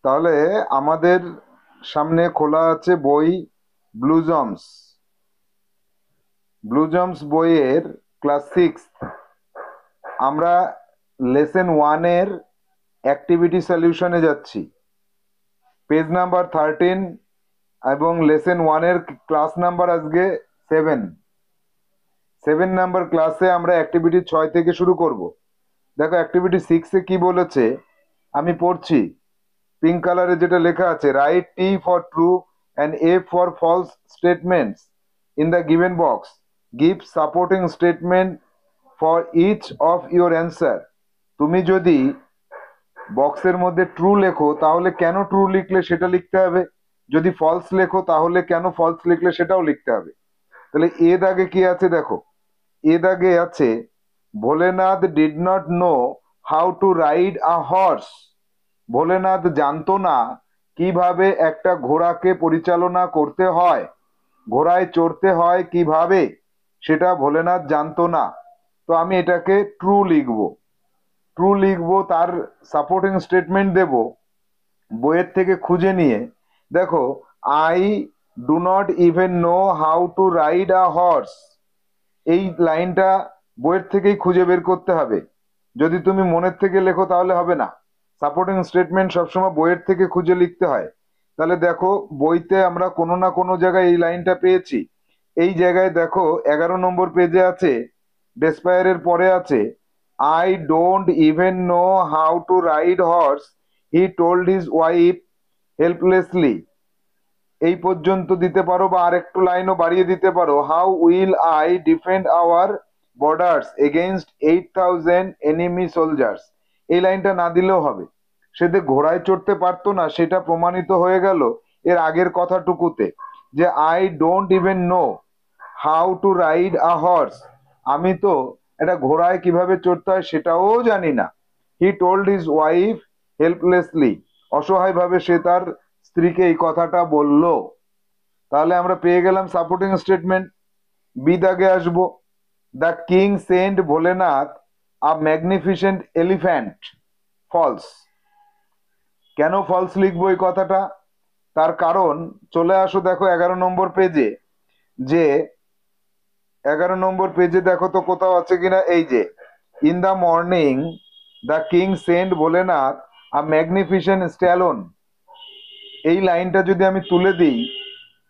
তাহলে আমাদের সামনে খোলা আছে বই ব্লুজমস। ব্লুজমস বইয়ের ক্লাস 6 আমরা লেসন 1-এর অ্যাক্টিভিটি সলিউশনে যাচ্ছি। পেজ নাম্বার 13 এবং লেসন 1-এর ক্লাস নাম্বার আজকে 7। 7 নাম্বার ক্লাসে আমরা অ্যাক্টিভিটি 6 থেকে শুরু করব। দেখো অ্যাক্টিভিটি 6-এ কি বলেছে আমি পড়ছি। পিঙ্ক কালারে যেটা লেখা আছে, write T for true and a for false statements in the given box, give supporting statement for each of your answer. তুমি যদি বক্সের মধ্যে ট্রু লেখো তাহলে কেন ট্রু লিখলে সেটা লিখতে হবে, যদি ফলস লেখো তাহলে কেন ফলস লিখলে সেটাও লিখতে হবে। তাহলে এ দাগে কি আছে দেখো, এ দাগে আছে Bholenath did not know how to ride a horse. Bholenath জানতো না কিভাবে একটা ঘোড়াকে পরিচালনা করতে হয়, ঘোড়ায় চড়তে হয় কিভাবে, সেটা ভোলেনাথ জানতো না। তো আমি এটাকে ট্রু লিখবো। ট্রু লিখবো, তার সাপোর্টিং স্টেটমেন্ট দেব বইয়ের থেকে খুঁজে নিয়ে। দেখো, I do not even know how to ride a horse, এই লাইনটা বইয়ের থেকেই খুঁজে বের করতে হবে। যদি তুমি মনের থেকে লেখো তাহলে হবে না, সাপোর্টিং স্টেটমেন্ট সবসময় বইয়ের থেকে খুঁজে লিখতে হয়। তাহলে দেখো বইতে আমরা কোনো না কোনো জায়গায় এই লাইনটা পেয়েছি। এই জায়গায় দেখো 11 নম্বর পেজে আছে, ডেসপায়ারের পরে আছে I don't even know how to ride horse, he told his wife helplessly. এই পর্যন্ত দিতে পারো বা আরেকটু লাইনও বাড়িয়ে দিতে পারো, how will I defend our borders against 8,000 enemy soldiers. এই লাইনটা না দিলেও হবে, সে যে ঘোড়ায় চড়তে পারতো না সেটা প্রমাণিত হয়ে গেল এর আগের কথাটুকুতে, যে I don't even know how to ride a horse, আমি তো একটা ঘোড়ায় কিভাবে চড়তে হয় সেটাও জানি না। হি টোল্ড হিজ ওয়াইফ হেল্পলেসলি, অসহায় ভাবে সে তার স্ত্রীকে এই কথাটা বলল। তাহলে আমরা পেয়ে গেলাম সাপোর্টিং স্টেটমেন্ট। বি দাগে আসবো, the king saint Bholenath a magnificent elephant, false. কেন ফলস লিখবো এই কথাটা, তার কারণ চলে আসো দেখো 11 নম্বর পেজে, যে 11 নম্বর পেজে দেখো তো কোথাও আছে কিনা, এই যে in the morning the king saint Bholenath a magnificent stallion. এই লাইনটা যদি আমি তুলে দিই,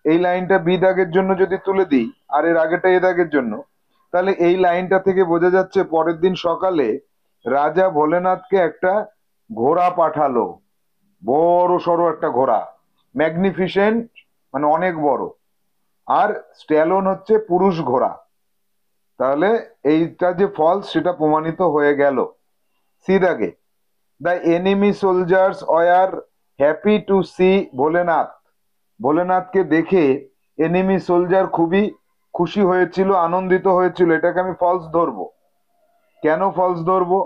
এই লাইনটা বি দাগের জন্য যদি তুলে দিই আর এর আগেটা এ দাগের জন্য, তাহলে এই লাইনটা থেকে বোঝা যাচ্ছে পরের দিন সকালে রাজা ভোলেনাথকে একটা ঘোড়া পাঠালো, বড় সড়ো একটা ঘোড়া। ম্যাগনিফিসেন্ট মানে অনেক বড়, আর স্ট্যালন হচ্ছে পুরুষ ঘোড়া। তাহলে এইটা যে ফলস সেটা প্রমাণিত হয়ে গেল। সি দাগে, the enemy soldiers were happy to see Bholenath. ভোলেনাথকে দেখে এনিমি সোলজার খুবই খুশি হয়েছিল, আনন্দিত হয়েছিল। এটাকে আমি ফলস ধরবো। কেন ফলস ধরবো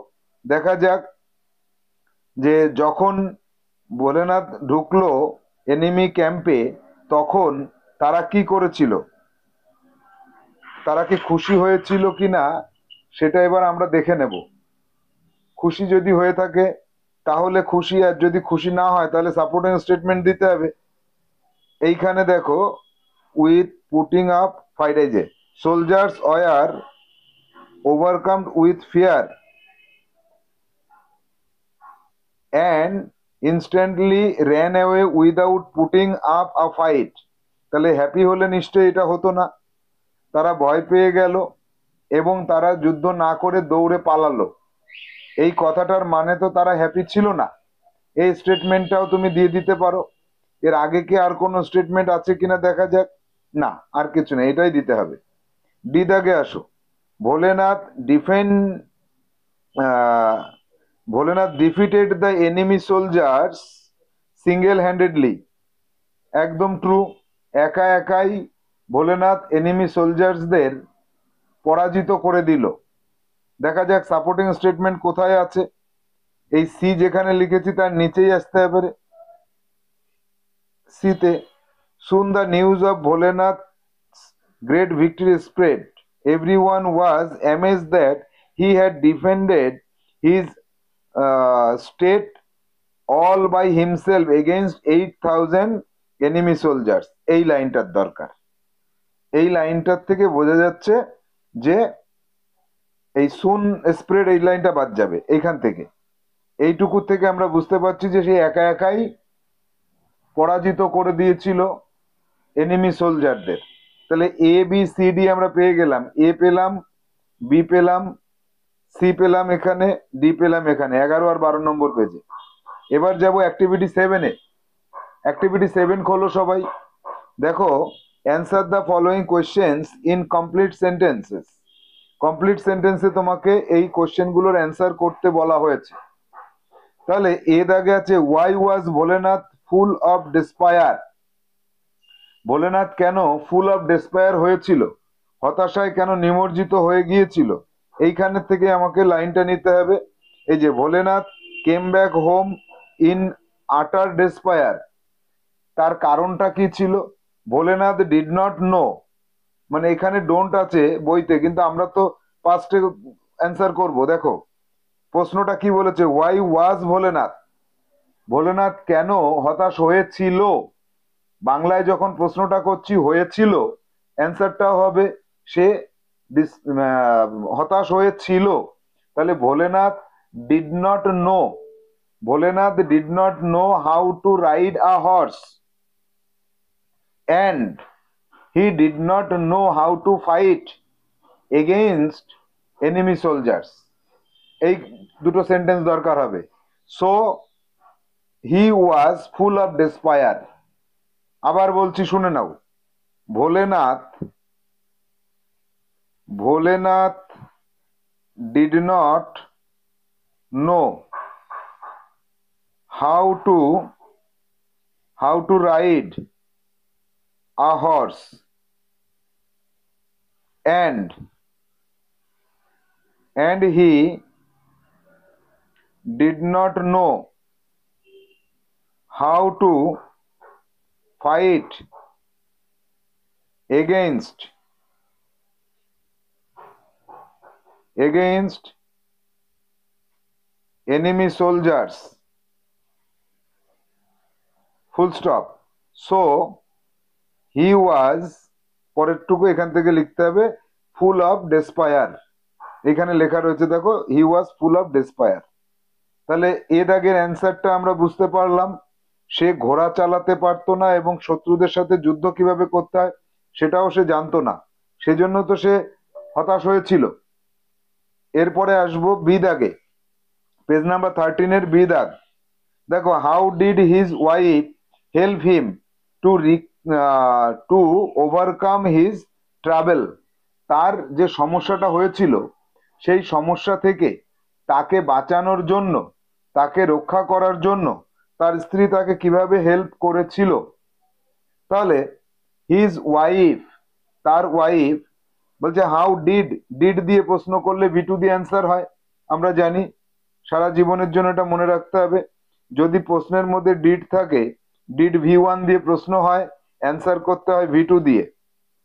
দেখা যাক। যে যখন ভোলেনাথ ঢুকলো এনিমি ক্যাম্পে তখন তারা কি করেছিল, তারা কি খুশি হয়েছিল কিনা সেটা এবার আমরা দেখে নেব। খুশি যদি হয়ে থাকে তাহলে খুশি, আর যদি খুশি না হয় তাহলে সাপোর্টিং স্টেটমেন্ট দিতে হবে। এইখানে দেখো, উইথ পুটিং আপ ফাইট, এই যে soldiers were overcome with fear and instantly ran away without putting up a fight. তাহলে হ্যাপি হলে নিশ্চয়ই এটা হতো না, তারা ভয় পেয়ে গেল এবং তারা যুদ্ধ না করে দৌড়ে পালালো। এই কথাটার মানে তো তারা হ্যাপি ছিল না। এই স্টেটমেন্টটাও তুমি দিয়ে দিতে পারো। এর আগে কি আর কোনো স্টেটমেন্ট আছে কিনা দেখা যাক। না, আর কিছু নেই, এটাই দিতে হবে। ডি দাগে আসো, Bholenath defend Bholenath defeated the enemy soldiers single handedly. একদম ট্রু, একা একাই ভোলেনাথ এনিমি সোলজার্সদের পরাজিত করে দিল। দেখা যাক সাপোর্টিং স্টেটমেন্ট কোথায় আছে। এই সি যেখানে লিখেছি তার নিচেই আসতে হবে। সিতে, soon the news of Bholenath's great victory spread. Everyone was amazed that he had defended his state all by himself against 8,000 enemy soldiers, এই লাইনটার দরকার। এই লাইনটার থেকে বোঝা যাচ্ছে যে এই সুন স্প্রেড, এই লাইনটা বাদ যাবে এইখান থেকে। এইটুকু থেকে আমরা বুঝতে পারছি যে সে একা একাই পরাজিত করে দিয়েছিল এনিমি সোলজারদের। তাহলে এ বি সি ডি আমরা পেয়ে গেলাম, এ পেলাম, বি পেলাম, সি পেলাম এখানে, ডি পেলাম এখানে, 11 আর 12 নম্বর পেজে। এবার যাব অ্যাক্টিভিটি 7-এ। অ্যাক্টিভিটি 7 খোলো সবাই। দেখো, answer the following questions in complete sentences. Complete সেন্টেন্সে তোমাকে এই কোয়েশ্চেনগুলোর অ্যান্সার করতে বলা হয়েছে। তাহলে এ দাগে আছে, why was Bholenath full of despair. Bholenath কেন ফুল অফ ডেসপায়ার হয়েছিল, হতাশায় কেন নিমজ্জিত হয়ে গিয়েছিল? এইখানে থেকে আমাকে লাইনটা নিতে হবে। এই যে Bholenath came back home in আটার ডেসপায়ার, তার কারণটা কি ছিল? ভোলেনাথ ডিড নট নো, মানে এখানে ডোন্ট আছে বইতে, কিন্তু আমরা তো পাস্টে অ্যান্সার করব। দেখো প্রশ্নটা কি বলেছে, ওয়াই ওয়াজ ভোলেনাথ, ভোলেনাথ কেন হতাশ হয়েছিল। বাংলায় যখন প্রশ্নটা করছি হয়েছিল, অ্যান্সারটাও হবে সে হতাশ হয়েছিল। তাহলে Bholenath did not no, Bholenath did not know how to ride a horse, and he did not know how to fight against enemy soldiers। এই দুটো সেন্টেন্স দরকার হবে। So he was full of despair. আবার বলছি শুনে নাও, Bholenath, Bholenath did not know how to ride a horse, and he did not know how to fight against enemy soldiers, full stop। So হি ওয়াজ, পরেরটুকু এখান থেকে লিখতে হবে, ফুল অফ ডেসপায়ার। এখানে লেখা রয়েছে দেখো, হি ওয়াজ ফুল অফ ডেসপায়ার। তাহলে এ দাগের অ্যান্সারটা আমরা বুঝতে পারলাম। সে ঘোড়া চালাতে পারতো না এবং শত্রুদের সাথে যুদ্ধ কিভাবে করতে হয় সেটাও সে জানতো না, সেজন্য তো সে হতাশ হয়েছিল। এরপরে আসবো বি দাগে, পেজ নাম্বার 13-এর বি দাগ। দেখো, how did his wife help him to overcome his travel. তার যে সমস্যাটা হয়েছিল সেই সমস্যা থেকে তাকে বাঁচানোর জন্য, তাকে রক্ষা করার জন্য তার স্ত্রী তাকে কিভাবে হেল্প করেছিল। তাহলে হিজ ওয়াইফ, তার ওয়াইফ, বলছে হাউ ডিড, ডিড দিয়ে প্রশ্ন করলে ভি টু দিয়ে অ্যান্সার হয়, আমরা জানি। সারা জীবনের জন্য এটা মনে রাখতে হবে, যদি প্রশ্নের মধ্যে ডিড থাকে, ডিড V1 দিয়ে প্রশ্ন হয়, অ্যান্সার করতে হয় V2 দিয়ে।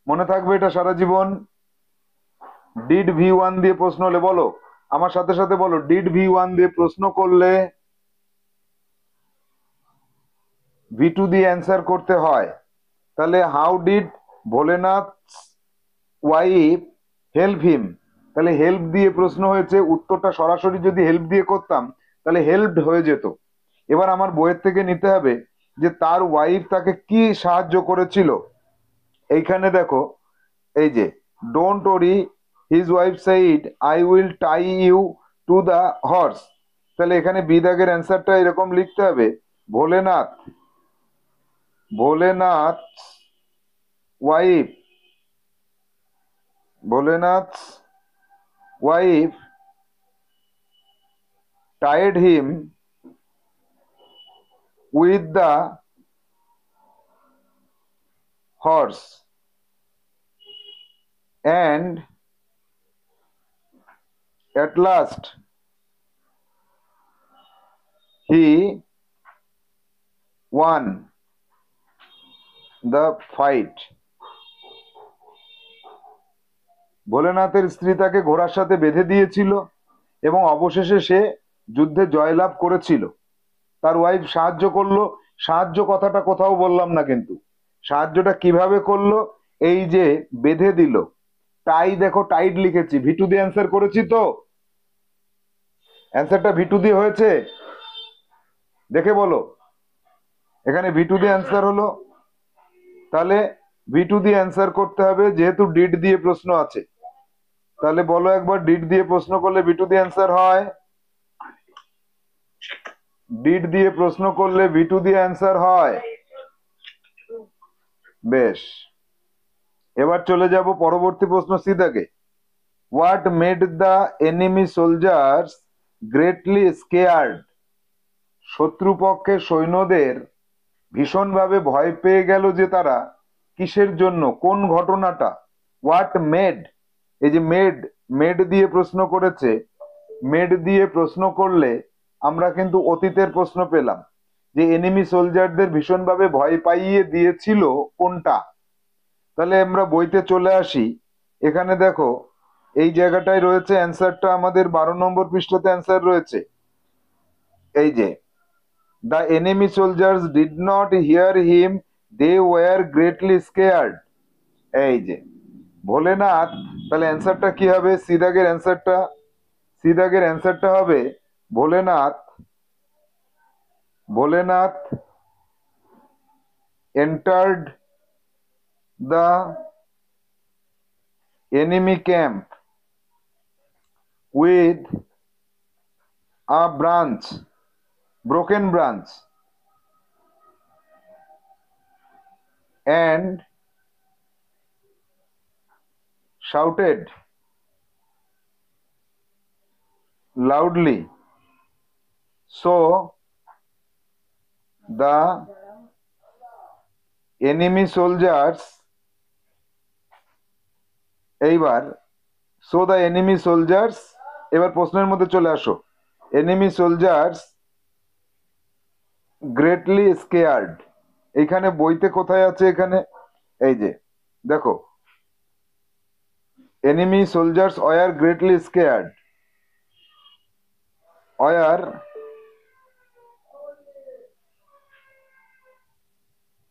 মনে থাকবে এটা সারা জীবন। ডিড V1 দিয়ে প্রশ্ন হলে, বলো আমার সাথে সাথে বলো, ডিড V1 দিয়ে প্রশ্ন করলে V2 দিয়ে অ্যান্সার করতে হয়। তাহলে how did Bholenath wife help him, তাহলে হেল্প দিয়ে প্রশ্ন হয়েছে, উত্তরটা সরাসরি যদি হেল্প দিয়ে করতাম তাহলে হেল্পড হয়ে যেত। এবার আমার বইয়ের থেকে নিতে হবে যে তার ওয়াইফ তাকে কি সাহায্য করেছিল। এইখানে দেখো, এই যে don't worry his wife said I will tie you to the horse. তাহলে এখানে বি দাগের অ্যান্সারটা এরকম লিখতে হবে, Bholenath, Bholenath wife, Bholenath wife tied him with the horse and at last he won the fight। ভোলেনাথের স্ত্রী তাকে ঘোড়ার সাথে বেঁধে দিয়েছিল এবং অবশেষে সে যুদ্ধে জয়লাভ করেছিল। তার ওয়াইফ সাহায্য করলো, সাহায্য কথাটা কোথাও বললাম না, কিন্তু সাহায্যটা কিভাবে করলো, এই যে বেঁধে দিল, টাই দেখো টাইড লিখেছি, ভিটু দিয়ে অ্যান্সার করেছি, তো অ্যান্সারটা ভিটু দিয়ে হয়েছে, দেখে বলো, এখানে ভিটু দিয়ে অ্যান্সার হলো, তাহলে ভিটু দিয়ে অ্যান্সার করতে হবে, যেহেতু ডিড দিয়ে প্রশ্ন আছে, তাহলে বলো একবার, ডিড দিয়ে প্রশ্ন করলে ভিটু দিয়ে অ্যান্সার হয়, ডিড দিয়ে প্রশ্ন করলে ভিটু দিয়ে অ্যান্সার হয়। বেশ, এবার চলে যাব পরবর্তী প্রশ্ন সি থেকে। What made the enemy soldiers greatly scared? শত্রুপক্ষের সৈন্যদের ভীষণভাবে ভয় পেয়ে গেল যে তারা, কিসের জন্য, কোন ঘটনাটা? হোয়াট মেড, এই যে মেড, মেড দিয়ে প্রশ্ন করেছে, মেড দিয়ে প্রশ্ন করলে আমরা কিন্তু অতীতের প্রশ্ন পেলাম, যে এনিমি সোলজারদের ভীষণভাবে ভয় পাইয়ে দিয়েছিল কোনটা। তাহলে আমরা বইতে চলে আসি, এখানে দেখো এই জায়গাটায় রয়েছে অ্যান্সারটা, আমাদের 12 নম্বর পৃষ্ঠাতে অ্যান্সার রয়েছে, এই যে the enemy soldiers did not hear him, they were greatly scared, এই যে ভোলেনাথ, তাহলে অ্যান্সারটা কি হবে, সিদাগের অ্যান্সারটা, সিদাগের অ্যান্সারটা হবে Bholenath, Bholenath entered the enemy camp with a branch, broken branch, and shouted loudly. So the enemy soldiers, এইবার সো দ্য এনিমি সোলজার্স, এবার প্রশ্নের মধ্যে চলে আসো, এনিমি সোলজার্স গ্রেটলি স্কেয়ার্ড, এইখানে বইতে কোথায় আছে, এখানে এই যে দেখো, enemy soldiers were greatly scared, were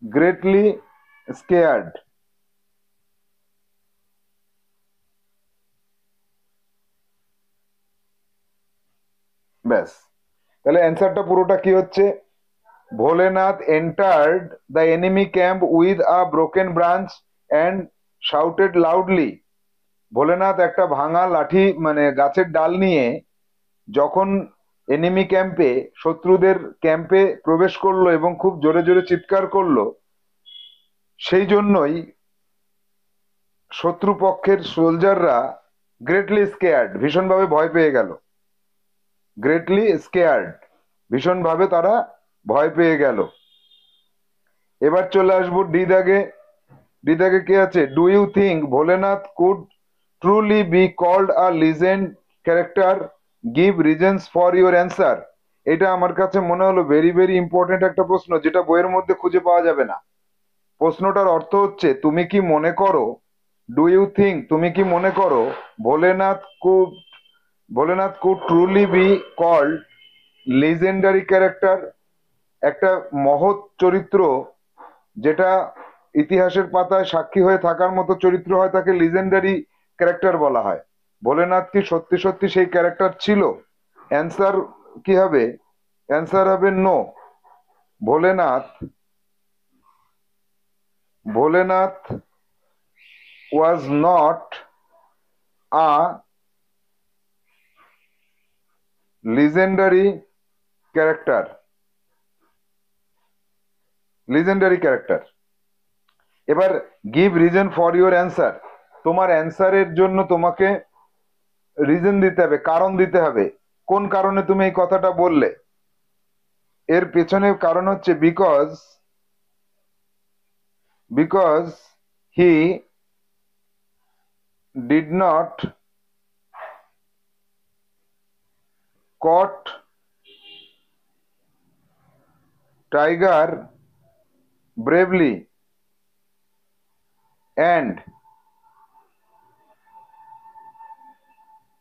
greatly scared, ব্যাস, তাহলে অ্যান্সারটা পুরোটা কি হচ্ছে, Bholenath entered the enemy camp with a broken branch and shouted loudly. Bholenath একটা ভাঙা লাঠি, মানে গাছের ডাল নিয়ে যখন এনিমি ক্যাম্পে, শত্রুদের ক্যাম্পে প্রবেশ করলো এবং খুব জোরে জোরে চিৎকার করলো, সেই জন্যই শত্রুপক্ষের সোলজাররা গ্রেটলি স্কেয়ার্ড, ভীষণভাবে ভয় পেয়ে গেল, গ্রেটলি স্কেয়ার্ড, ভীষণভাবে তারা ভয় পেয়ে গেল। এবার চলে আসবো ডি দাগে, ডি দাগে কি আছে, do you think Bholenath could truly be called a legend character, give reasons for your answer. এটা আমার কাছে মনে হলো ভেরি ভেরি ইম্পর্টেন্ট একটা প্রশ্ন, যেটা বইয়ের মধ্যে খুঁজে পাওয়া যাবে না। প্রশ্নটার অর্থ হচ্ছে, তুমি কি মনে করো, ডু ইউ থিঙ্ক, তুমি কি মনে করো, Bholenath could, Bholenath could truly be called legendary character, একটা মহৎ চরিত্র, যেটা ইতিহাসের পাতায় সাক্ষী হয়ে থাকার মতো চরিত্র হয়, তাকে লিজেন্ডারি ক্যারেক্টার বলা হয়। ভোলেনাথ কি সত্যি সত্যি সেই ক্যারেক্টার ছিল? অ্যান্সার কি হবে, অ্যান্সার হবে no. Bholenath, Bholenath was not a legendary character, legendary character। এবার give reason for your answer, তোমার অ্যান্সারের জন্য তোমাকে রিজন দিতে হবে, কারণ দিতে হবে, কোন কারণে তুমি এই কথাটা বললে। এর পেছনে কারণ হচ্ছে because, because he did not caught tiger bravely and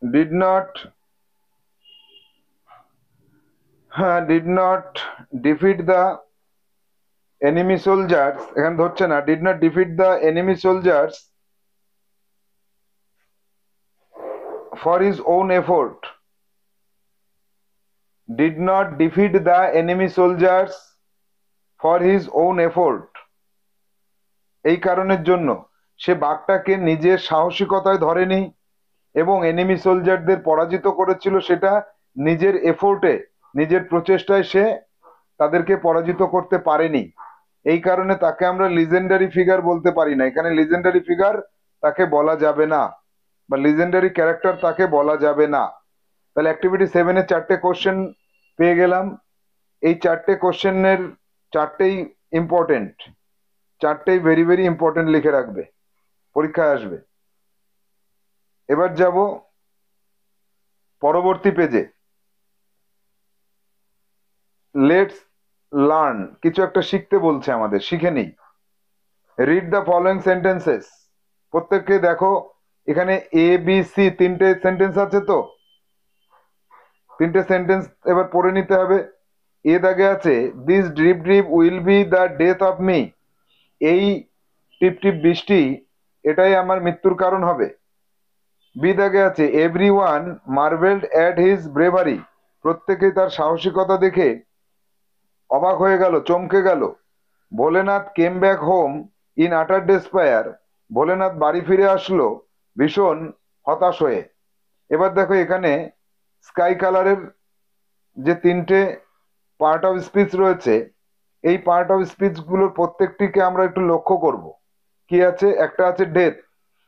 did not did not defeat the enemy soldiers, এখানে ধরছে না, did not defeat the enemy soldiers for his own effort, did not defeat the enemy soldiers for his own effort, এই কারণের জন্য সে বাঘটাকে নিজের সাহসিকতায় ধরেনি এবং enemy সোলজারদের পরাজিত করেছিল সেটা নিজের এফোর্টে, নিজের প্রচেষ্টায় সে তাদেরকে পরাজিত করতে পারেনি। এই কারণে তাকে আমরা লিজেন্ডারি ফিগার বলতে পারি না, এখানে লিজেন্ডারি ফিগার তাকে বলা যাবে না বা লিজেন্ডারি ক্যারেক্টার তাকে বলা যাবে না। তাহলে অ্যাক্টিভিটি 7-এর 4টে কোশ্চেন পেয়ে গেলাম। এই 4টে কোশ্চেনের 4টেই ইম্পর্টেন্ট, 4টেই ভেরি ভেরি ইম্পর্টেন্ট, লিখে রাখবে, পরীক্ষায় আসবে। এবার যাব পরবর্তী পেজে। লেটস লার্ন, কিছু একটা শিখতে বলছে আমাদের, শিখে নিই। রিড দ্য ফলোয়িং সেন্টেন্সেস, প্রত্যেককে দেখো এখানে এ বি সি 3টে সেন্টেন্স আছে, তো 3টে সেন্টেন্স এবার পড়ে নিতে হবে। এ দাগে আছে this drip drip will be the death of me, এই টিপ টিপ বৃষ্টি এটাই আমার মৃত্যুর কারণ হবে। বি দাগে আছে every one marvelled at his bravery, প্রত্যেকেই তার সাহসিকতা দেখে অবাক হয়ে গেল, চমকে গেল। Bholenath came back home in আটার ডেসপায়ার, ভোলেনাথ বাড়ি ফিরে আসলো ভীষণ হতাশ হয়ে। এবার দেখো এখানে স্কাই কালারের যে 3টে পার্ট অফ স্পিচ রয়েছে, এই পার্ট অফ স্পিচ গুলোর প্রত্যেকটিকে আমরা একটু লক্ষ্য করব। কি আছে, একটা আছে ডেথ,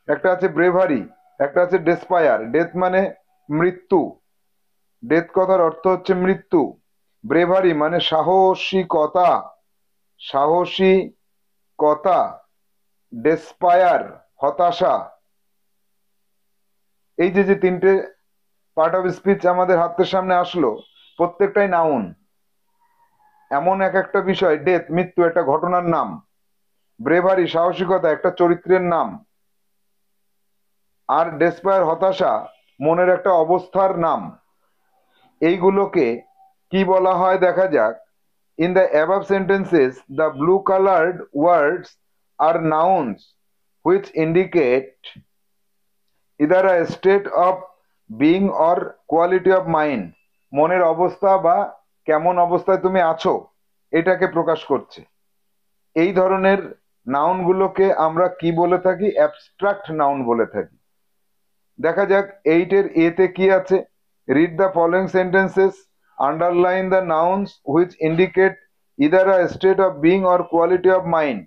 একটা আছে ব্রেভারি, একটা আছে ডেসপায়ার। ডেথ মানে মৃত্যু, ডেথ কথার অর্থ হচ্ছে মৃত্যু। ব্রেভারি মানে সাহসিকতা, সাহসিকতা। ডেসপায়ার হতাশা। এই যে যে 3টে পার্ট অফ স্পিচ আমাদের হাতের সামনে আসলো, প্রত্যেকটাই নাউন, এমন এক একটা বিষয়। ডেথ মৃত্যু, একটা ঘটনার নাম। ব্রেভারি সাহসিকতা, একটা চরিত্রের নাম। আর ডেসপায়ার হতাশা, মনের একটা অবস্থার নাম। এইগুলোকে কি বলা হয় দেখা যাক। In the above sentences the blue coloured words are nouns which indicate either a state of being or quality of mind, মনের অবস্থা বা কেমন অবস্থায় তুমি আছো এটাকে প্রকাশ করছে। এই ধরনের নাউনগুলোকে আমরা কি বলে থাকি, অ্যাবস্ট্রাক্ট নাউন বলে থাকি। দেখা যাক 8-এর এতে কি আছে। Read the following sentences, underline the nouns which indicate either a state of being or quality of mind.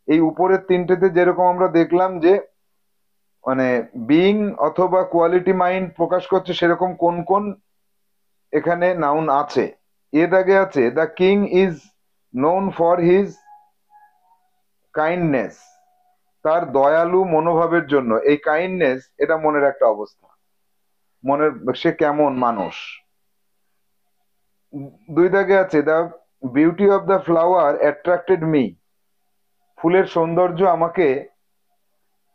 এই উপরের 3টেতে যেরকম আমরা দেখলাম যে মানে বিং অথবা কোয়ালিটি মাইন্ড প্রকাশ করছে, সেরকম কোন কোন এখানে নাউন আছে। এ দাগে আছে the king is known for his kindness, তার দয়ালু মনোভাবের জন্য। এই কাইন্ডনেস এটা মনের একটা অবস্থা, মনের সে কেমন মানুষ। 2 দাগে আছে the beauty of the flower attracted me, ফুলের সৌন্দর্য আমাকে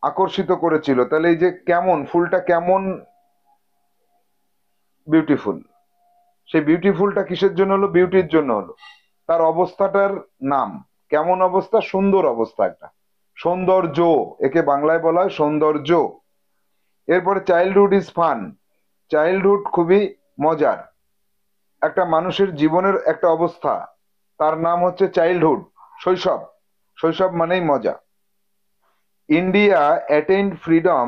আকর্ষিত করেছিল। তাহলে এই যে কেমন, ফুলটা কেমন বিউটিফুল, সেই বিউটিফুলটা কিসের জন্য হলো, বিউটির জন্য হলো। তার অবস্থাটার নাম কেমন অবস্থা, সুন্দর অবস্থা, একটা সৌন্দর্য, একে বাংলায় বলা হয় সৌন্দর্য। এরপরে চাইল্ডহুড ইজ ফান, চাইল্ডহুড খুবই মজার। একটা মানুষের জীবনের একটা অবস্থা, তার নাম হচ্ছে চাইল্ডহুড, শৈশব। শৈশব মানেই মজা। ইন্ডিয়া অ্যাটেইনড ফ্রিডম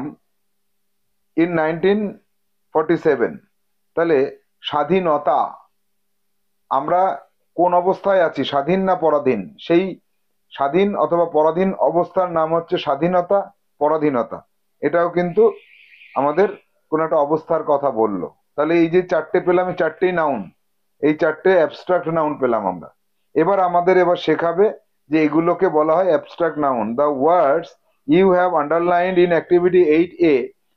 ইন 1947, তাহলে স্বাধীনতা, আমরা কোন অবস্থায় আছি, স্বাধীন না পরাধীন, সেই স্বাধীন অথবা পরাধীন অবস্থার নাম হচ্ছে স্বাধীনতা, পরাধীনতা। এটাও কিন্তু আমাদের কোন একটা অবস্থার কথা বললো। তাহলে এই যে 4টে পেলাম, এই 4টেই নাউন, এই 4টে অ্যাবস্ট্রাক্ট নাউন পেলাম আমরা। এবার আমাদের শেখাবে যে এগুলোকে বলা হয় abstract noun. The words you have underlined in activity 8A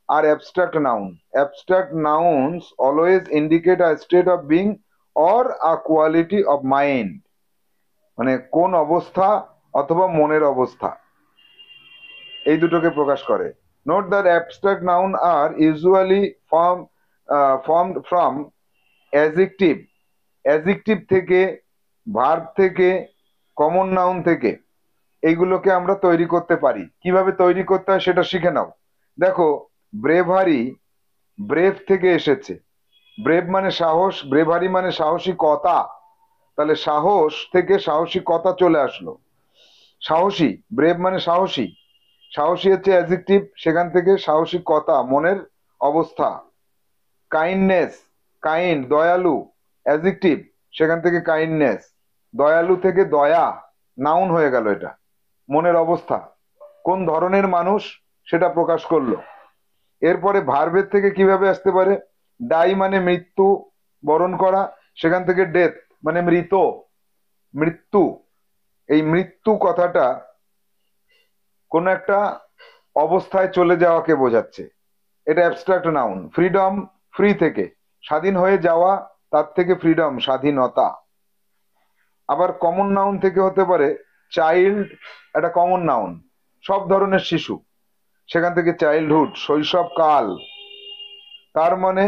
are abstract noun. Abstract nouns always indicate a state of being or a quality of mind, মানে কোন অবস্থা অথবা মনের অবস্থা, এই দুটোকে প্রকাশ করে। Note that abstract noun are usually formed from adjective adjective থেকে, ভার্ব থেকে, কমন নাউন থেকে এইগুলোকে আমরা তৈরি করতে পারি। কিভাবে তৈরি করতে হয় সেটা শিখে নাও। দেখো, ব্রেভারি ব্রেভ থেকে এসেছে। ব্রেভ মানে সাহস, ব্রেভারি মানে সাহসিকতা। তাহলে সাহস থেকে সাহসিকতা চলে আসলো। সাহসী, ব্রেভ মানে সাহসী, সাহসী হচ্ছে অ্যাডজেক্টিভ, সেখান থেকে সাহসিকতা মনের অবস্থা। কাইন্ডনেস, কাইন্ড দয়ালু, অ্যাডজেক্টিভ, সেখান থেকে কাইন্ডনেস। দয়ালু থেকে দয়া, নাউন হয়ে গেল, এটা মনের অবস্থা, কোন ধরনের মানুষ সেটা প্রকাশ করলো। এরপরে ভার্বের থেকে কিভাবে আসতে পারে? ডাই মানে মৃত্যু, বরণ করা, সেখান থেকে ডেথ মানে মৃত, মৃত্যু। এই মৃত্যু কথাটা কোন একটা অবস্থায় চলে যাওয়াকে বোঝাচ্ছে, এটা অ্যাবস্ট্রাক্ট নাউন। ফ্রিডম, ফ্রি থেকে, স্বাধীন হয়ে যাওয়া, তার থেকে ফ্রিডম, স্বাধীনতা। আবার কমন নাউন থেকে হতে পারে চাইল্ড, একটা কমন নাউন, সব ধরনের শিশু, সেখান থেকে চাইল্ডহুড, শৈশবকাল। তার মানে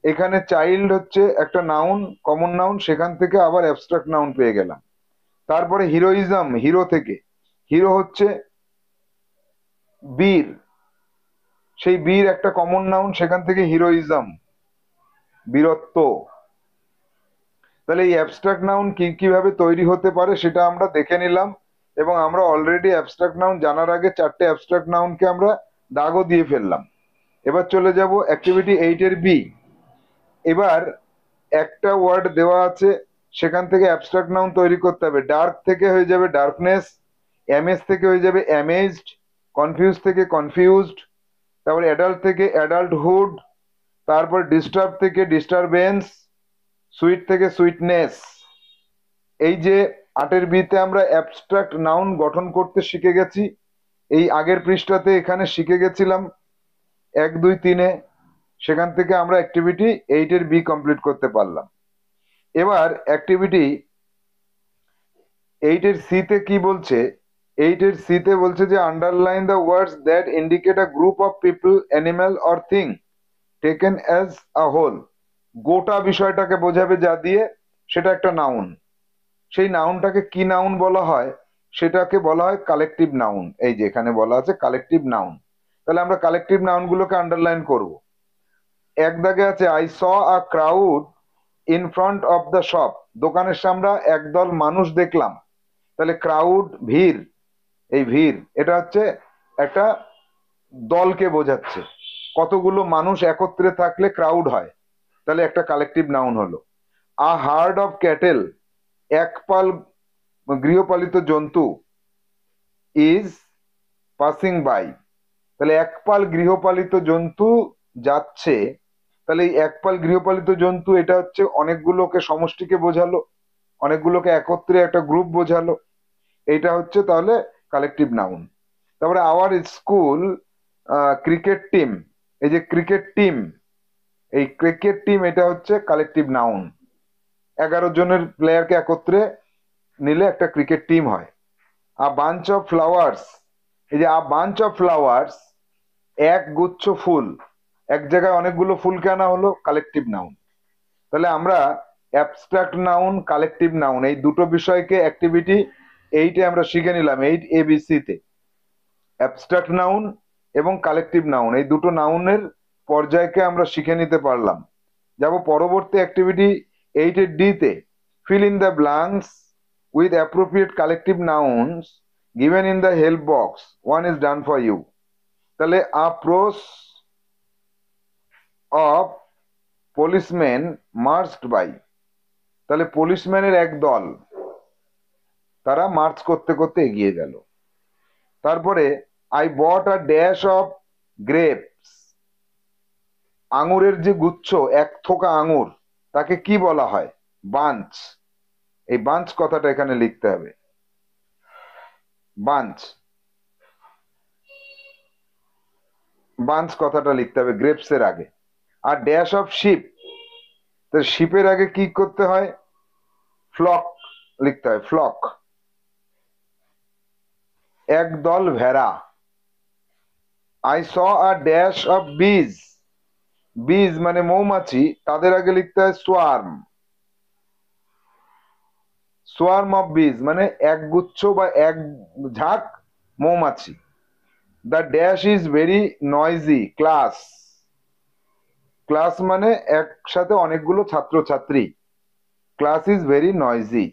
এখানে চাইল্ড হচ্ছে একটা নাউন, কমন নাউন, সেখান থেকে আবার অ্যাবস্ট্রাক্ট নাউন পেয়ে গেলাম। তারপরে হিরোইজম, হিরো থেকে, হিরো হচ্ছে বীর, সেই বীর একটা কমন নাউন, সেখান থেকে হিরোইজম, বীরত্ব। তাহলে এই অ্যাবস্ট্রাক্ট নাউন কি কিভাবে তৈরি হতে পারে সেটা আমরা দেখে নিলাম, এবং আমরা অলরেডি অ্যাবস্ট্রাক্ট নাউন জানার আগে চারটে অ্যাবস্ট্রাক্ট নাউনকে আমরা দাগও দিয়ে ফেললাম। এবার চলে যাব অ্যাক্টিভিটি 8 এর বি। এবার একটা ওয়ার্ড দেওয়া আছে, সেখান থেকে অ্যাবস্ট্রাক্ট নাউন তৈরি করতে হবে। ডার্ক থেকে হয়ে যাবে ডার্কনেস, অ্যামেজ থেকে হয়ে যাবে অ্যামেজড, কনফিউজ থেকে কনফিউজড, তারপর অ্যাডাল্ট থেকে অ্যাডাল্টহুড, তারপর ডিস্টার্ব থেকে ডিস্টারবেন্স, সুইট থেকে সুইটনেস। এই যে 8 বিতে আমরা অ্যাবস্ট্রাক্ট নাউন গঠন করতে শিখে গেছি। এই আগের পৃষ্ঠাতে এখানে শিখে গেছিলাম 1, 2, 3-এ, সেখান থেকে আমরা অ্যাক্টিভিটি 8 এর বি কমপ্লিট করতে পারলাম। এবার অ্যাক্টিভিটি 8 এর সি তে কি বলছে? 8 এর সি তে বলছে যে underline the words that indicate a group of people, animal or thing taken as a whole. গোটা বিষয়টাকে বোঝাবে যা দিয়ে, সেটা একটা নাউন। সেই নাউনটাকে কি নাউন বলা হয়? সেটাকে বলা হয় কালেকটিভ নাউন। এই যে এখানে বলা আছে কালেকটিভ নাউন। তাহলে আমরা কালেকটিভ নাউন গুলোকে আন্ডারলাইন করব। এক দাগে আছে I saw a crowd in front of the shop. দোকানের সামনে একদল মানুষ দেখলাম। তাহলে ক্রাউড, ভিড়, এই ভিড় এটা হচ্ছে একটা দলকে বোঝাচ্ছে। কতগুলো মানুষ একত্রে থাকলে ক্রাউড হয়, তাহলে একটা কালেকটিভ নাউন হলো। আ হার্ড অফ ক্যাটেল, একপাল গৃহপালিত জন্তু, ইজ পাসিং বাই। তাহলে একপাল গৃহপালিত জন্তু যাচ্ছে, তাহলে এই একপাল গৃহপালিত জন্তু এটা হচ্ছে অনেকগুলোকে, সমষ্টিকে বোঝালো, অনেকগুলোকে একত্রে একটা গ্রুপ বোঝালো। এইটা হচ্ছে তাহলে কালেকটিভ নাউন। তারপরে আওয়ার স্কুল ক্রিকেট টিম, এই যে ক্রিকেট টিম, এই ক্রিকেট টিম এটা হচ্ছে কালেকটিভ নাউন। 11 জনের প্লেয়ারকে একত্রে নিলে একটা ক্রিকেট টিম হয়। আ বাঞ্চ অফ ফ্লাওয়ার্স, এই যে আ বাঞ্চ অফ ফ্লাওয়ার্স, এক গুচ্ছ ফুল, এক জায়গায় অনেকগুলো ফুলকে আনা হলো, কালেকটিভ নাউন। তাহলে আমরা অ্যাবস্ট্রাক্ট নাউন, কালেকটিভ নাউন এই দুটো বিষয়কে অ্যাক্টিভিটি 8-এ আমরা শিখে নিলাম। 8ABC তে অ্যাবস্ট্রাক্ট নাউন এবং কালেকটিভ নাউন এই দুটো নাউনের পর্যায়কে আমরা শিখে নিতে পারলাম। যাব পরবর্তী অ্যাক্টিভিটি 8-এর ডি তে। Fill in the blanks with appropriate collective nouns given in the help box, one is done for you. তাহলে a posse of policeman marched by, তাহলে পুলিশম্যানের এক দল, তারা মার্চ করতে করতে এগিয়ে গেল। তারপরে I bought a dash of grapes, আঙুরের যে গুচ্ছ, এক থোকা আঙুর, তাকে কি বলা হয়? বাঞ্চ। এই বাঞ্চ কথাটা এখানে লিখতে হবে, বাঞ্চ, বাঞ্চ কথাটা লিখতে হবে গ্রেপস এর আগে। আর ড্যাশ অফ শিপ, তো শিপের আগে কি করতে হয়? ফ্লক লিখতে হয়, ফ্লক। এক দল ভেড়া। I saw a dash of বিজ, বীজ মানে মৌমাছি, তাদের আগে লিখতে হয় সোয়ার্ম। সোয়ার্ম অফ বিজ মানে এক গুচ্ছ বা এক ঝাঁক মৌমাছি। The dash is very noisy class. Class মানে একসাথে অনেকগুলো ছাত্রছাত্রী। Class is very noisy.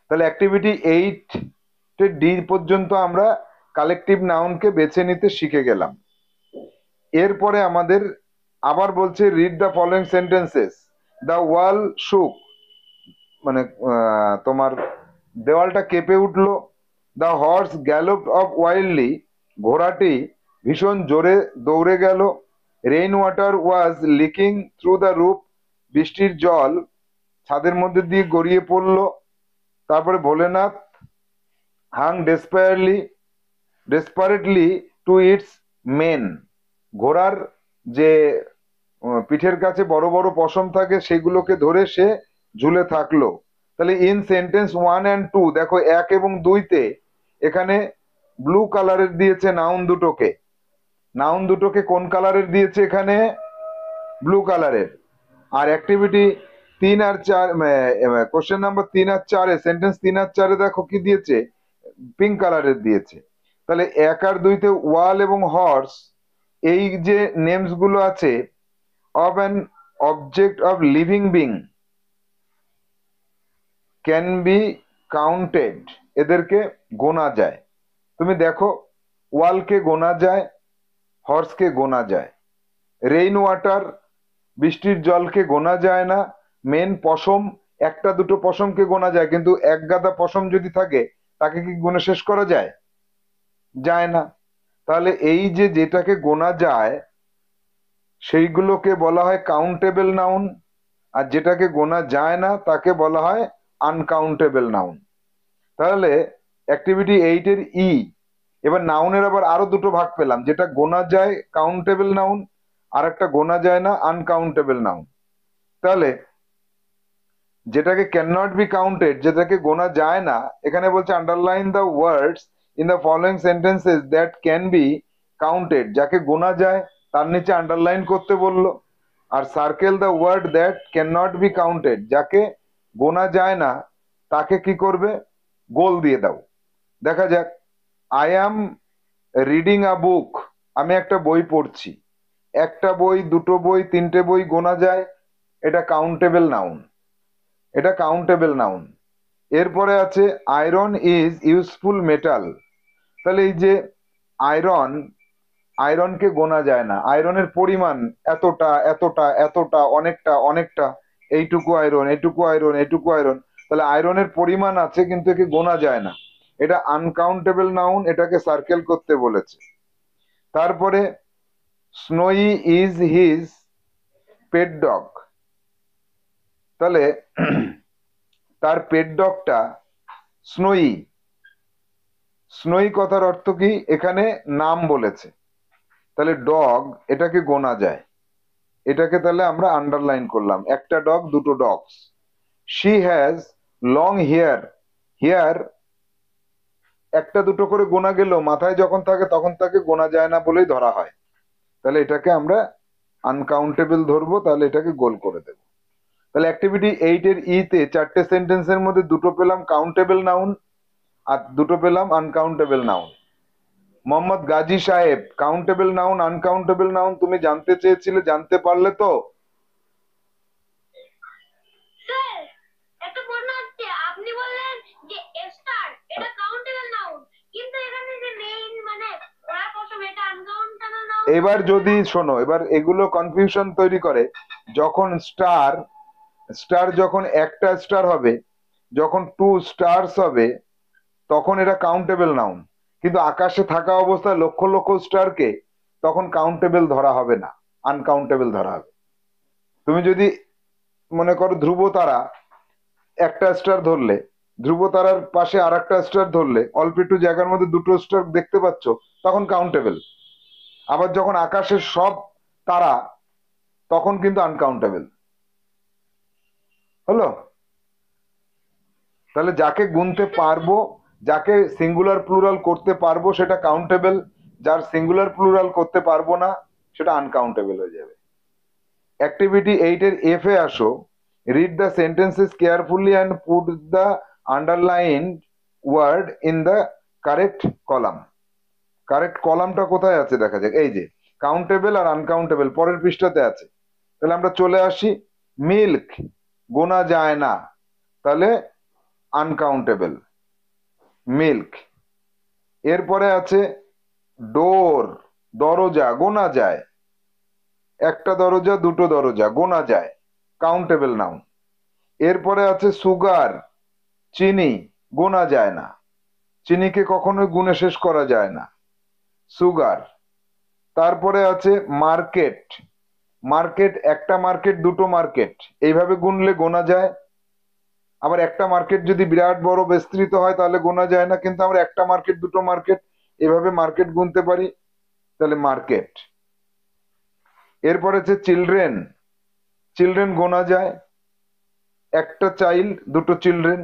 তাহলে অ্যাক্টিভিটি 8 ডি পর্যন্ত আমরা কালেকটিভ নাউনকে বেছে নিতে শিখে গেলাম। এরপরে আমাদের আবার বলছে read the following sentences. The wall shook মানে তোমার দেওয়ালটা কেঁপে উঠলো। The horse galloped off wildly ঘোড়াটি ভীষণ জোরে দৌড়ে গেল। Rain water was leaking through the roof বৃষ্টির জল ছাদের মধ্যে দিয়ে গড়িয়ে পড়লো। তারপরে Bholenath Hang desperately to its main ঘোড়ার যে পিঠের কাছে বড় বড় পশম থাকে সেগুলোকে ধরে সে ঝুলে থাকলো। তাহলে ইন সেন্টেন্স 1 and 2 দেখো 1 এবং 2-তে এখানে ব্লু কালারের দিয়েছে নাউন দুটোকে। নাউন দুটোকে কোন কালারের দিয়েছে এখানে? ব্লু কালারের। আর অ্যাক্টিভিটি 3 আর 4 কোশ্চেন নাম্বার 3 আর 4-এ সেন্টেন্স 3 আর 4-এ দেখো কি দিয়েছে? পিঙ্ক কালারের দিয়েছে। তাহলে 1 আর 2-তে ওয়াল এবং হর্স এই যে নেমস গুলো আছে of an object of living being can be counted, এদেরকে গোনা যায়। তুমি দেখো ওয়ালকে গোনা যায়, হর্সকে গোনা যায়। রেইন ওয়াটার বৃষ্টির জলকে গোনা যায় না। মেন পশম একটা দুটো পশমকে গোনা যায়, কিন্তু এক গাদা পশম যদি থাকে তাকে কি গুণে শেষ করা যায়? যায় না। তাহলে এই যে যেটাকে গোনা যায় সেইগুলোকে বলা হয় কাউন্টেবল নাউন, আর যেটাকে গোনা যায় না তাকে বলা হয় আনকাউন্টেবল নাউন। তাহলে অ্যাক্টিভিটি 8-এর ই। এবার নাউনের আবার আরো দুটো ভাগ পেলাম, যেটা গোনা যায় কাউন্টেবল নাউন, আর একটা গোনা যায় না আনকাউন্টেবল নাউন। তাহলে যেটাকে ক্যান নট বি কাউন্টেড, যেটাকে গোনা যায় না, এখানে বলছে underline the words in the following sentences that can be counted. যাকে গোনা যায় তার নিচে আন্ডারলাইন করতে বললো। আর circle the word that can not be counted, যাকে গোনা যায় না তাকে কি করবে? গোল দিয়ে দাও। দেখা যাক, আই অ্যাম রিডিং আ বুক, আমি একটা বই পড়ছি। একটা বই, দুটো বই, তিনটে বই গোনা যায়, এটা কাউন্টেবল নাউন, এটা কাউন্টেবল নাউন। এরপরে আছে আয়রন ইজ ইউজফুল মেটাল। তাহলে এই যে আয়রন, আয়রনকে গোনা যায় না, আয়রনের পরিমাণ এতটা এতটা এতটা অনেকটা অনেকটা, এইটুকু আয়রন এইটুকু আয়রন এইটুকু আয়রন। তাহলে আয়রনের পরিমাণ আছে কিন্তু একে গোনা যায় না, এটা আনকাউন্টেবল নাউন, এটাকে সার্কেল করতে বলেছে। তারপরে স্নোই ইজ হিজ পেট ডগ, তাহলে তার পেট ডগটা স্নোই। স্নোই কথার অর্থ কি? এখানে নাম বলেছে, তাহলে ডগ এটাকে গোনা যায়, এটাকে তাহলে আমরা আন্ডারলাইন করলাম, একটা ডগ দুটো dogs. She has long hair, hair একটা দুটো করে গোনা গেলেও মাথায় যখন থাকে তখন তাকে গোনা যায় না বলেই ধরা হয়, তাহলে এটাকে আমরা আনকাউন্টেবল ধরবো, তাহলে এটাকে গোল করে দেব। তাহলে অ্যাক্টিভিটি 8-এর ই-তে চারটে সেন্টেন্সের মধ্যে দুটো পেলাম কাউন্টেবল নাউন আর দুটো পেলাম আনকাউন্টেবল নাউন। মোহাম্মদ গাজী সাহেব কাউন্টেবল নাউন আনকাউন্টেবল নাউন তুমি জানতে চেয়েছিলে, জানতে পারলে তো? স্যার একটা প্রশ্ন হচ্ছে, আপনি বললেন যে স্টার এটা কাউন্টেবল নাউন, কিন্তু এখানে যে মেইন মানে ওরা পশম এটা আনকাউন্টেবল নাউন। এবার যদি শোনো, এবার এগুলো কনফিউশন তৈরি করে। যখন স্টার, স্টার যখন একটা স্টার হবে, যখন 2 স্টারস হবে তখন এটা কাউন্টেবল নাউন, কিন্তু আকাশে থাকা অবস্থায় লক্ষ লক্ষ স্টারকে তখন কাউন্টেবল ধরা হবে না, আনকাউন্টেবল ধরা হবে। তুমি যদি মনে করো ধ্রুব তারা একটা স্টার ধরলে, ধ্রুব তারার পাশে আর একটা স্টার ধরলে, অল্প একটু জায়গার মধ্যে দুটো স্টার দেখতে পাচ্ছ, তখন কাউন্টেবল। আবার যখন আকাশের সব তারা, তখন কিন্তু আনকাউন্টেবল। হলো? তাহলে যাকে গুনতে পারবো, যাকে সিঙ্গুলার প্লুরাল করতে পারবো সেটা কাউন্টেবল, যার সিঙ্গুলার প্লুরাল করতে পারবো না সেটা আনকাউন্টেবল হয়ে যাবে। অ্যাক্টিভিটি 8-এর এফ এ আসো। Read the sentences carefully and put the underlined word in the correct column. Correct কলামটা কোথায় আছে দেখা যাক, এই যে কাউন্টেবল আর আনকাউন্টেবল পরের পৃষ্ঠাতে আছে। তাহলে আমরা চলে আসি, মিল্ক গোনা যায় না, তাহলে আনকাউন্টেবল মিল্ক। এরপরে আছে ডোর, দরজা গোনা যায়, একটা দরজা দুটো দরজা গোনা যায়, কাউন্টেবল নাউন। এরপরে আছে সুগার, চিনি গোনা যায় না, চিনিকে কখনোই গুণে শেষ করা যায় না, সুগার। তারপরে আছে মার্কেট, মার্কেট একটা মার্কেট দুটো মার্কেট এইভাবে গুনলে গোনা যায়। আবার একটা মার্কেট যদি বিরাট বড় বিস্তৃত হয় তাহলে গোনা যায় না, কিন্তু আমরা একটা মার্কেট দুটো মার্কেট এভাবে মার্কেট গুনতে পারি, তাহলে মার্কেট। এরপরে আছে চিলড্রেন, চিলড্রেন গোনা যায়, একটা চাইল্ড দুটো চিলড্রেন,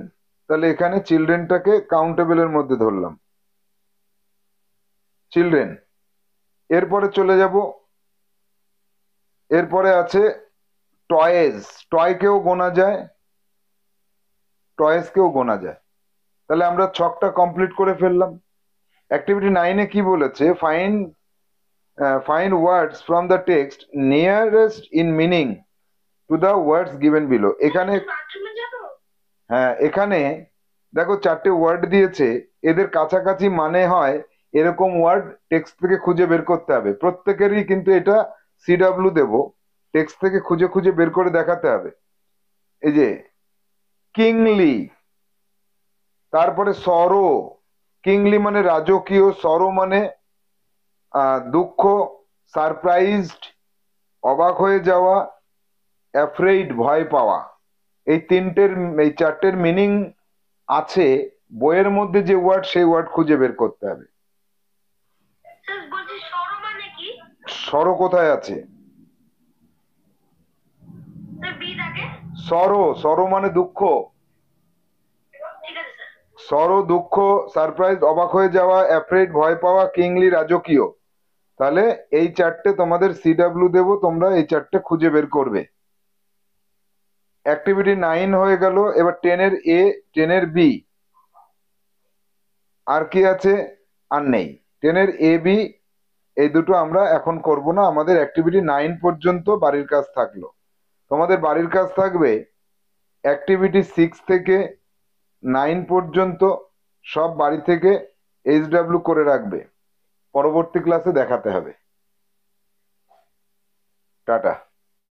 তাহলে এখানে চিলড্রেনটাকে কাউন্টেবলের মধ্যে ধরলাম, চিলড্রেন। এরপরে চলে যাব, এরপরে আছে টয়েজ, টয়কেও গোনা যায়, টয়েজকেও গোনা যায়। তাহলে আমরা ছকটা কমপ্লিট করে ফেললাম। অ্যাক্টিভিটি 9-এ কি বলেছে, find words from the text nearest in meaning to the words given below. এখানে বাথরুমে যাবো? হ্যাঁ, এখানে দেখো চারটে ওয়ার্ড দিয়েছে, এদের কাছাকাছি মানে হয় এরকম ওয়ার্ড টেক্সট থেকে খুঁজে বের করতে হবে। প্রত্যেকেরই কিন্তু এটা সিডব্লিউ দেব, টেক্সট থেকে খুঁজে খুঁজে বের করে দেখাতে হবে। এই যে কিংলি, তারপরে সরো, কিংলি মানে রাজকীয়, সরো মানে দুঃখ, সারপ্রাইজড অবাক হয়ে যাওয়া, অ্যাফ্রেইড ভয় পাওয়া। এই চারটের মিনিং আছে বইয়ের মধ্যে যে ওয়ার্ড সেই ওয়ার্ড খুঁজে বের করতে হবে। স্যার বলছি সরো মানে কি? সরো কোথায় আছে? স্যার বি থাকে। সরো, সরো মানে দুঃখ, ঠিক আছে স্যার। সরো দুঃখ, সারপ্রাইজ অবাক হয়ে যাওয়া, অ্যাফ্রেড ভয় পাওয়া, কিংলি রাজকীয়। তাহলে এই চারটে তোমাদের সিডব্লিউ দেব, তোমরা এই চারটে খুঁজে বের করবে। অ্যাক্টিভিটি 9 হয়ে গেল। এবার 10-এর এ, 10-এর বি, আর কি আছে? আর নেই। 10-এর এ বি এই দুটো আমরা এখন করব না, আমাদের অ্যাক্টিভিটি 9 পর্যন্ত বাড়ির কাজ থাকলো। তোমাদের বাড়ির কাজ থাকবে অ্যাক্টিভিটি 6 থেকে 9 পর্যন্ত সব বাড়ি থেকে এইচডব্লিউ করে রাখবে, পরবর্তী ক্লাসে দেখাতে হবে। টাটা।